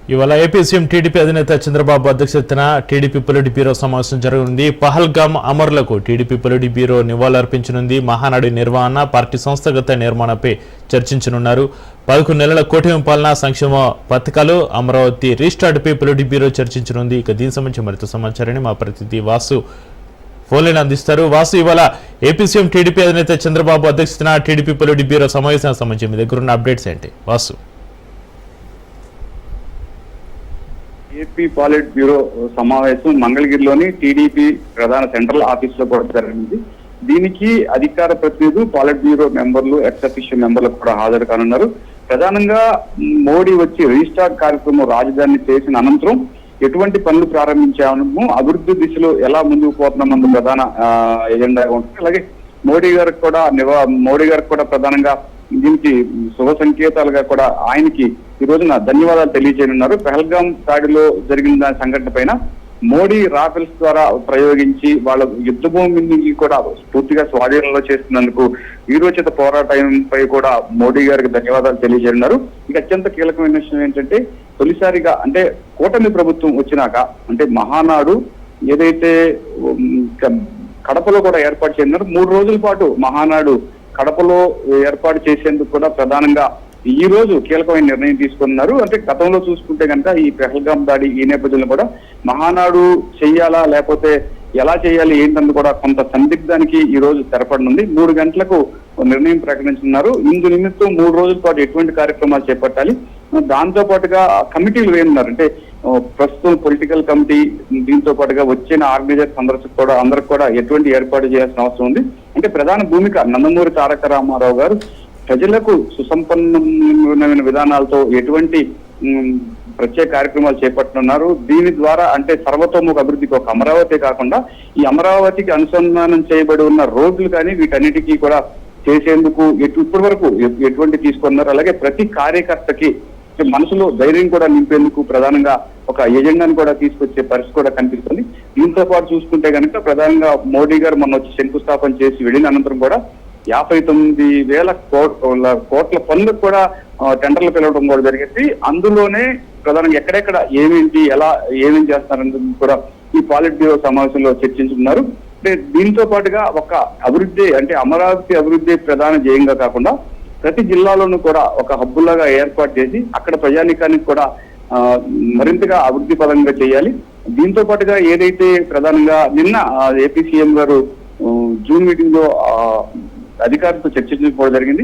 ఇవాళ AP CM TDP అధినేత చంద్రబాబు అధ్యక్షతన టీడీపీ పొలిట్ బ్యూరో సమావేశం జరగనుంది. పహల్గామ్ అమరులకు టీడీపీ పొలిట్ బ్యూరో నివాళులర్పించనుంది. మహానాడు నిర్వహణ, పార్టీ సంస్థాగత నిర్మాణంపై చర్చించనున్నారు. 11 నెలల కూటమి పాలన, సంక్షేమ పథకాలు, అమరావతి రీస్టార్ట్పై పొలిట్ బ్యూరో చర్చించనుంది. ఇక దీనికి సంబంధించి మరింత సమాచారాన్ని మా ప్రతినిధి వాసు ఫోన్లైన్ అందిస్తారు. వాసు, ఇవాళ ఏపీ సీఎం టీడీపీ అధినేత చంద్రబాబు అధ్యక్షతన టీడీపీ పొలిట్ బ్యూరో సమావేశానికి సంబంధించి మీ దగ్గర ఉన్న అప్డేట్స్ ఏంటి వాసు? ఏపీ పాలిట్ బ్యూరో సమావేశం మంగళగిరిలోని టీడీపీ ప్రధాన సెంట్రల్ ఆఫీస్ లో కూడా జరిగింది. దీనికి అధికార ప్రతినిధులు, పాలిట్ బ్యూరో మెంబర్లు, ఎక్స్ అఫీషియల్ మెంబర్లు కూడా హాజరు కానున్నారు. ప్రధానంగా మోడీ వచ్చి రీస్టార్ట్ కార్యక్రమం రాజధాని చేసిన అనంతరం ఎటువంటి పనులు ప్రారంభించాము, అభివృద్ధి దిశలో ఎలా ముందుకు పోతున్నామన్న ప్రధాన ఎజెండాగా ఉంటుంది. అలాగే మోడీ గారికి కూడా ప్రధానంగా దీనికి శుభ సంకేతాలుగా కూడా ఆయనకి ఈ రోజున ధన్యవాదాలు తెలియజేయనున్నారు. పహల్గామ్ దాడిలో జరిగిన సంఘటన పైన మోడీ రాఫెల్స్ ద్వారా ప్రయోగించి వాళ్ళ యుద్ధ భూమిని కూడా పూర్తిగా స్వాధీనంలో చేస్తున్నందుకు వీరోచిత పోరాటంపై కూడా మోడీ గారికి ధన్యవాదాలు తెలియజేయనున్నారు. ఇక అత్యంత కీలకమైన విషయం ఏంటంటే, తొలిసారిగా అంటే కూటమి ప్రభుత్వం వచ్చినాక అంటే మహానాడు ఏదైతే కడపలో కూడా ఏర్పాటు చేయనున్నారు. 3 రోజుల పాటు మహానాడు కడపలో ఏర్పాటు చేసేందుకు కూడా ప్రధానంగా ఈ రోజు కీలకమైన నిర్ణయం తీసుకున్నారు. అంటే గతంలో చూసుకుంటే కనుక ఈ పహల్గామ్ దాడి ఈ నేపథ్యంలో కూడా మహానాడు చెయ్యాలా లేకపోతే ఎలా చేయాలి ఏంటందుకు కూడా కొంత సందిగ్ధానికి ఈ రోజు తెరపడనుంది. 3 గంటలకు నిర్ణయం ప్రకటించున్నారు. ఇందు నిమిత్తం 3 రోజుల పాటు ఎటువంటి కార్యక్రమాలు చేపట్టాలి, దాంతో పాటుగా కమిటీలు వేయనున్నారు. అంటే ప్రస్తుతం పొలిటికల్ కమిటీ, దీంతో పాటుగా వచ్చిన ఆర్గనైజర్స్ అందరికి కూడా ఎటువంటి ఏర్పాటు చేయాల్సిన అవసరం ఉంది. అంటే ప్రధాన భూమిక నందమూరి తారక రామారావు గారు ప్రజలకు సుసంపన్నమైన విధానాలతో ఎటువంటి ప్రత్యేక కార్యక్రమాలు చేపట్టనున్నారు. దీని ద్వారా అంటే సర్వతోముఖ అభివృద్ధికి ఒక అమరావతి కాకుండా ఈ అమరావతికి అనుసంధానం చేయబడి ఉన్న రోడ్లు కానీ వీటన్నిటికీ కూడా చేసేందుకు ఇప్పటి వరకు ఎటువంటి తీసుకున్నారు. అలాగే ప్రతి కార్యకర్తకి మనసులో ధైర్యం కూడా నింపేందుకు ప్రధానంగా ఒక ఎజెండాను కూడా తీసుకొచ్చే పరిస్థితి కూడా కనిపిస్తుంది. దీంతో పాటు చూసుకుంటే కనుక ప్రధానంగా మోడీ గారు మొన్న వచ్చి శంకుస్థాపన చేసి వెళ్ళిన అనంతరం కూడా 59,000 కోట్ల పనులకు కూడా టెండర్లు పిలవడం కూడా జరిగింది. అందులోనే ప్రధానంగా ఎక్కడెక్కడ ఏమేం చేస్తారనేది కూడా ఈ పాలిట్ బ్యూరో సమావేశంలో చర్చించుకున్నారు. అంటే దీంతో పాటుగా ఒక అభివృద్ధి అంటే అమరావతి అభివృద్ధి ప్రధాన ధ్యేయంగా కాకుండా ప్రతి జిల్లాలోనూ కూడా ఒక హబ్బులాగా ఏర్పాటు చేసి అక్కడ ప్రజానీకానికి కూడా మరింతగా అభివృద్ధి పరంగా చేయాలి. దీంతో పాటుగా ఏదైతే ప్రధానంగా నిన్న ఏపీ సీఎం గారు జూమ్ మీటింగ్ లో అధికారులతో చర్చించుకోవడం జరిగింది.